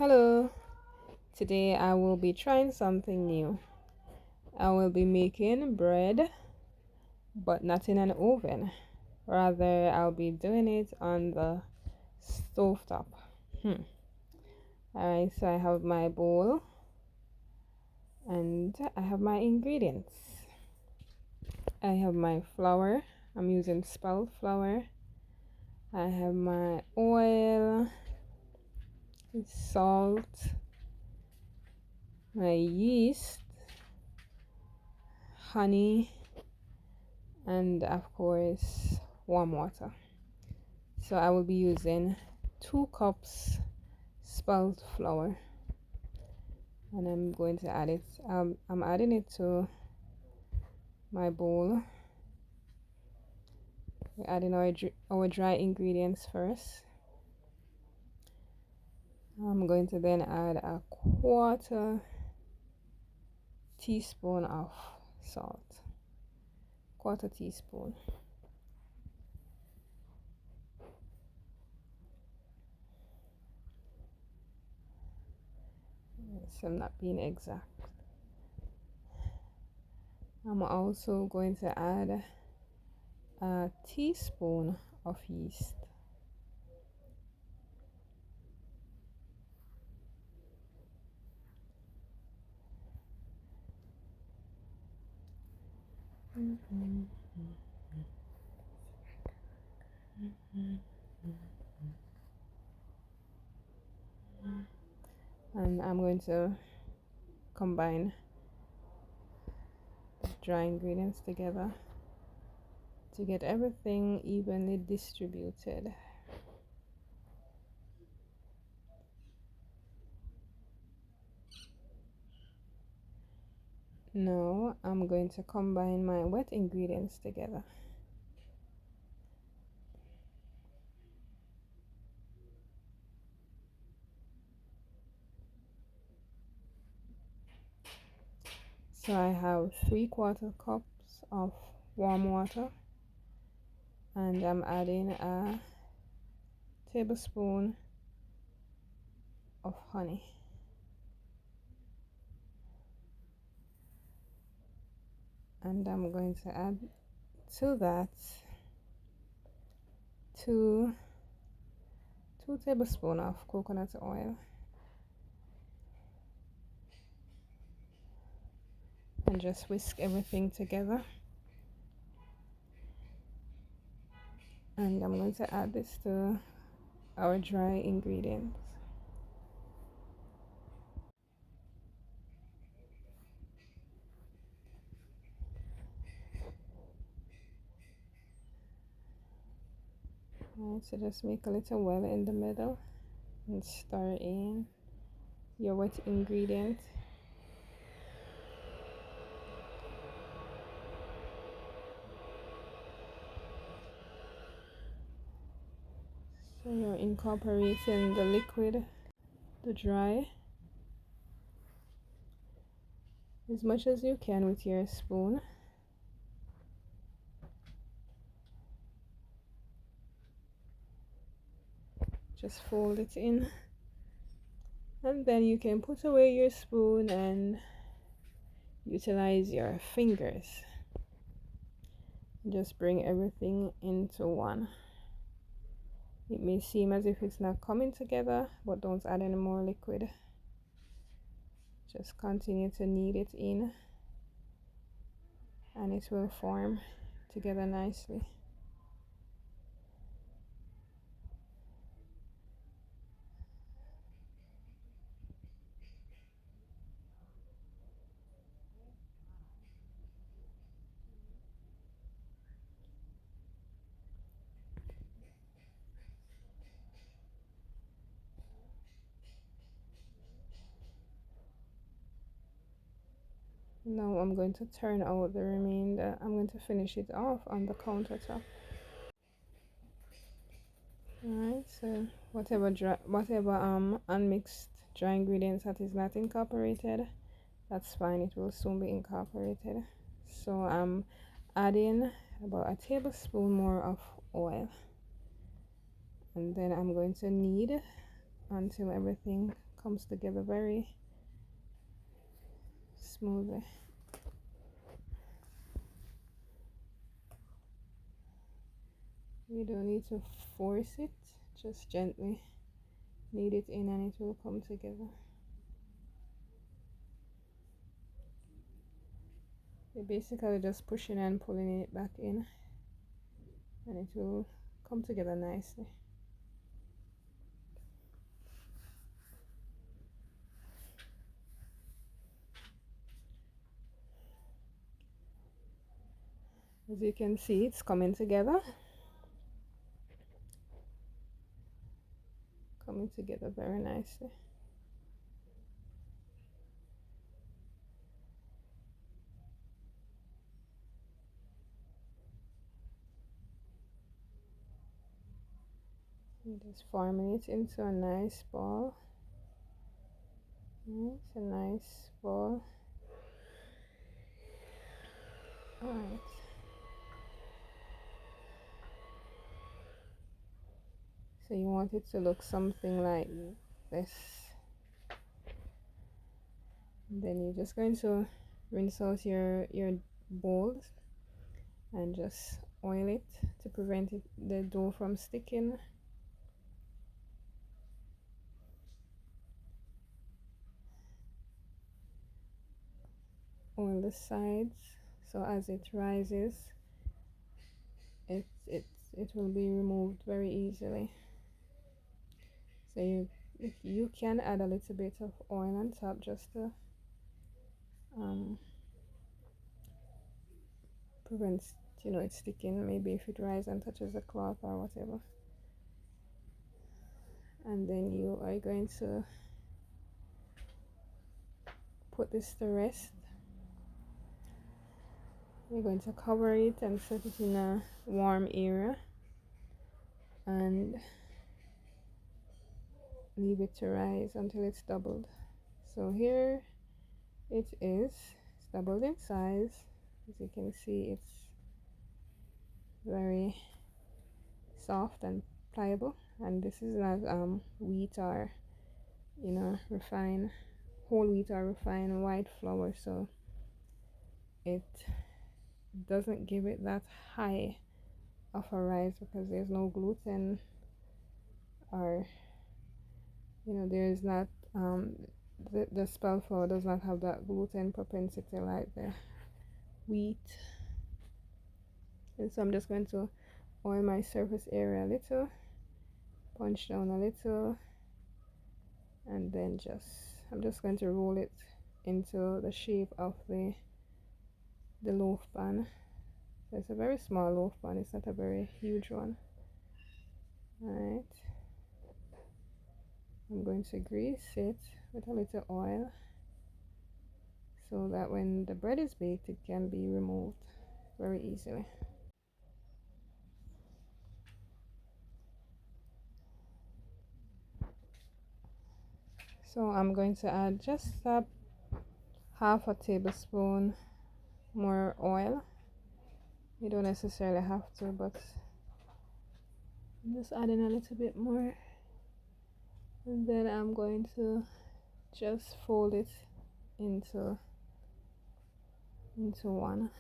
Hello, today I will be trying something new. I will be making bread, but not in an oven. Rather, I'll be doing it on the stovetop. Hmm. Alright, so I have my bowl and I have my ingredients. I have my flour. I'm using spelt flour. I have my oil, salt, my yeast, honey, and of course warm water. So I will be using 2 cups spelt flour, and I'm going to add it. I'm adding it to my bowl. We're adding our dry ingredients first. I'm going to then add a 1/4 teaspoon of salt. 1/4 teaspoon. So I'm not being exact. I'm also going to add a teaspoon of yeast. And I'm going to combine the dry ingredients together to get everything evenly distributed. Now I'm going to combine my wet ingredients together. So I have 3/4 cups of warm water, and I'm adding a tablespoon of honey. And I'm going to add to that two tablespoons of coconut oil, and just whisk everything together. And I'm going to add this to our dry ingredients. Alright, so just make a little well in the middle and stir in your wet ingredient. So you're incorporating the liquid, the dry, as much as you can with your spoon. Just fold it in, and then you can put away your spoon and utilize your fingers. Just bring everything into one. It may seem as if it's not coming together, but don't add any more liquid. Just continue to knead it in, and it will form together nicely. Now I'm going to turn out the remainder. I'm going to finish it off on the countertop. Alright, so whatever unmixed dry ingredients that is not incorporated, that's fine, it will soon be incorporated. So I'm adding about a tablespoon more of oil, and then I'm going to knead until everything comes together very smoothly. You don't need to force it, just gently knead it in and it will come together. You're basically just pushing and pulling it back in and it will come together nicely. As you can see, it's coming together. Coming together very nicely. And just forming it into a nice ball. It's a nice ball. Alright. So you want it to look something like this. And then you're just going to rinse out your bowls and just oil it to prevent the dough from sticking. Oil the sides so as it rises it will be removed very easily. So you can add a little bit of oil on top just to prevent it sticking, maybe if it rises and touches the cloth or whatever. And then you are going to put this to rest. You're going to cover it and set it in a warm area and leave it to rise until it's doubled. So here it is. It's doubled in size. As you can see, it's very soft and pliable, and this is not wheat or refined whole wheat or refined white flour, so it doesn't give it that high of a rise because there's no gluten, or there's not the spelt flour does not have that gluten propensity like the wheat. And so I'm just going to oil my surface area a little, punch down a little, and then I'm just going to roll it into the shape of the loaf pan. So it's a very small loaf pan, it's not a very huge one. Alright, I'm going to grease it with a little oil so that when the bread is baked it can be removed very easily. So I'm going to add just half a tablespoon more oil. You don't necessarily have to, but I'm just adding a little bit more. And then I'm going to just fold it into one.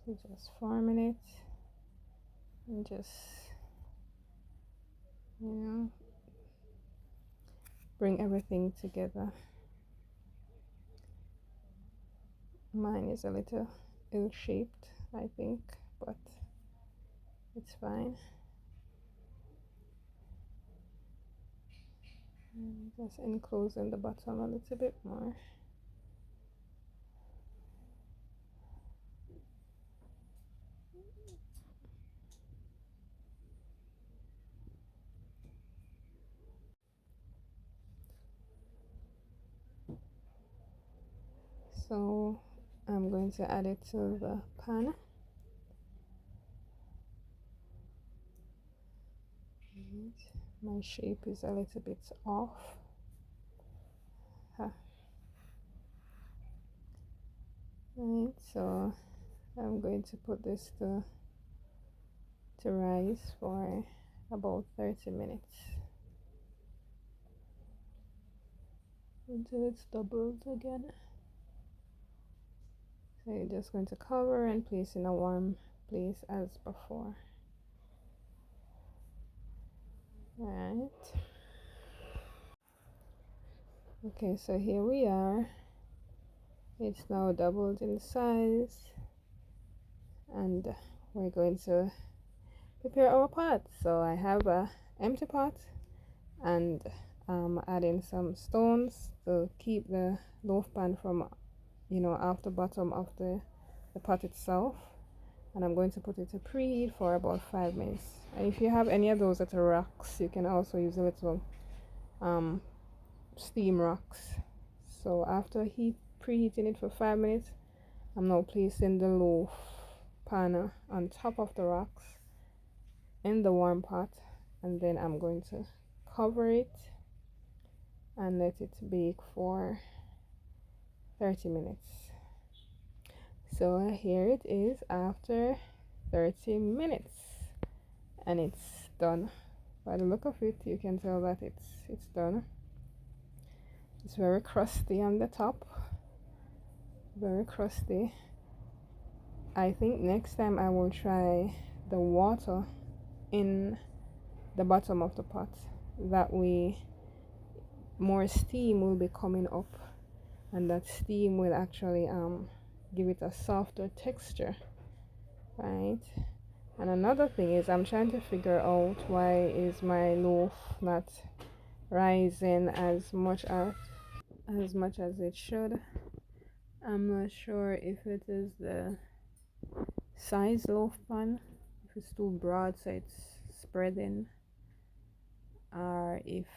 So just forming it and just bring everything together. Mine is a little ill-shaped, I think, but it's fine. And just enclosing the bottom a little bit more. So I'm going to add it to the pan. My shape is a little bit off. Right, so I'm going to put this to rise for about 30 minutes until it's doubled again. So you're just going to cover and place in a warm place as before. Right. Okay, so here we are. It's now doubled in size, and we're going to prepare our pot. So I have a empty pot, and adding some stones to keep the loaf pan from, off the bottom of the pot itself. And I'm going to put it to preheat for about 5 minutes. And if you have any of those little rocks, you can also use a little steam rocks. So after preheating it for 5 minutes, I'm now placing the loaf pan on top of the rocks in the warm pot, and then I'm going to cover it and let it bake for 30 minutes. So here it is after 30 minutes, and it's done. By the look of it, you can tell that it's done. It's very crusty on the top, very crusty. I think next time I will try the water in the bottom of the pot. That way more steam will be coming up, and that steam will actually give it a softer texture, right? And another thing is I'm trying to figure out why is my loaf not rising as much as it should. I'm not sure if it is the size loaf pan, if it's too broad so it's spreading, or if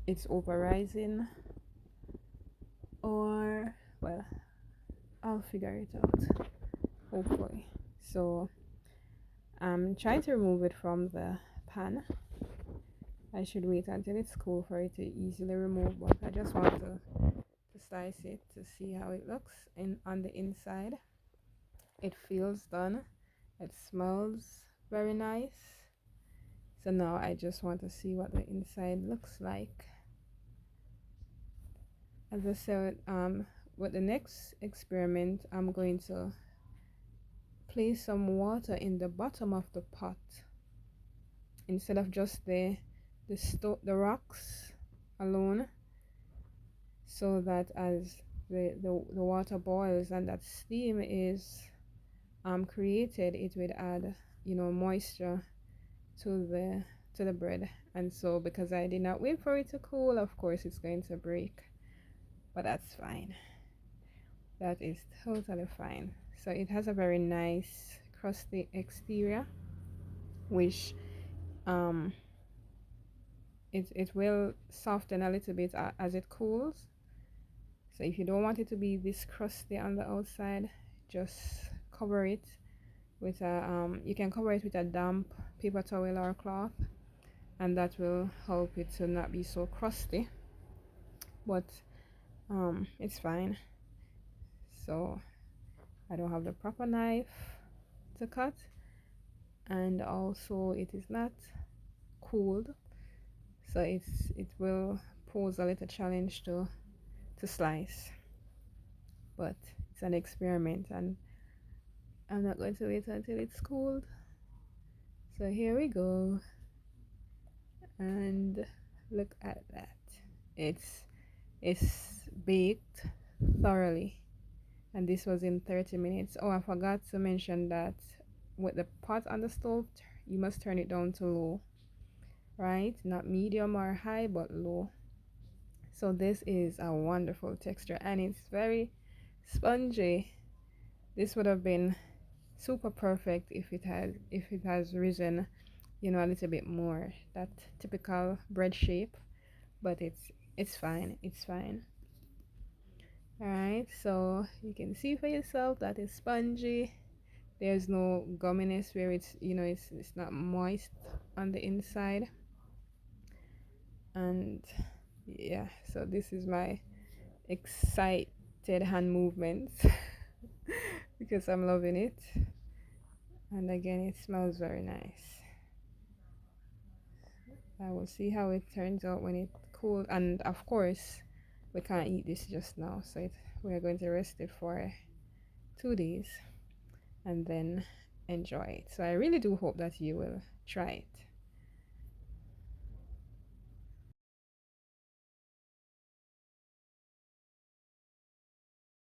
it's over rising, or well, I'll figure it out hopefully. So I'm trying to remove it from the pan. I should wait until it's cool for it to easily remove, but I just want to slice it to see how it looks on the inside. It feels done. It smells very nice. So now I just want to see what the inside looks like. As I said, with the next experiment, I'm going to place some water in the bottom of the pot instead of just the rocks alone, so that as the water boils and that steam is created, it would add moisture to the bread. And so because I did not wait for it to cool, of course it's going to break, but that's fine. That is totally fine. So it has a very nice crusty exterior, which it will soften a little bit as it cools. So if you don't want it to be this crusty on the outside, just cover it with you can cover it with a damp paper towel or cloth, and that will help it to not be so crusty. But it's fine. So I don't have the proper knife to cut, and also it is not cooled, so it will pose a little challenge to slice, but it's an experiment and I'm not going to wait until it's cooled. So here we go, and look at that. It's baked thoroughly, and this was in 30 minutes. Oh, I forgot to mention that with the pot on the stove, you must turn it down to low, right? Not medium or high, but low. So this is a wonderful texture, and it's very spongy. This would have been super perfect if it has risen a little bit more, that typical bread shape, but It's fine, it's fine. All right, so you can see for yourself that it's spongy. There's no gumminess where it's, it's not moist on the inside. And yeah, so this is my excited hand movements because I'm loving it. And again, it smells very nice. I will see how it turns out when it cools. And of course, we can't eat this just now, so we're going to rest it for 2 days and then enjoy it. So I really do hope that you will try it.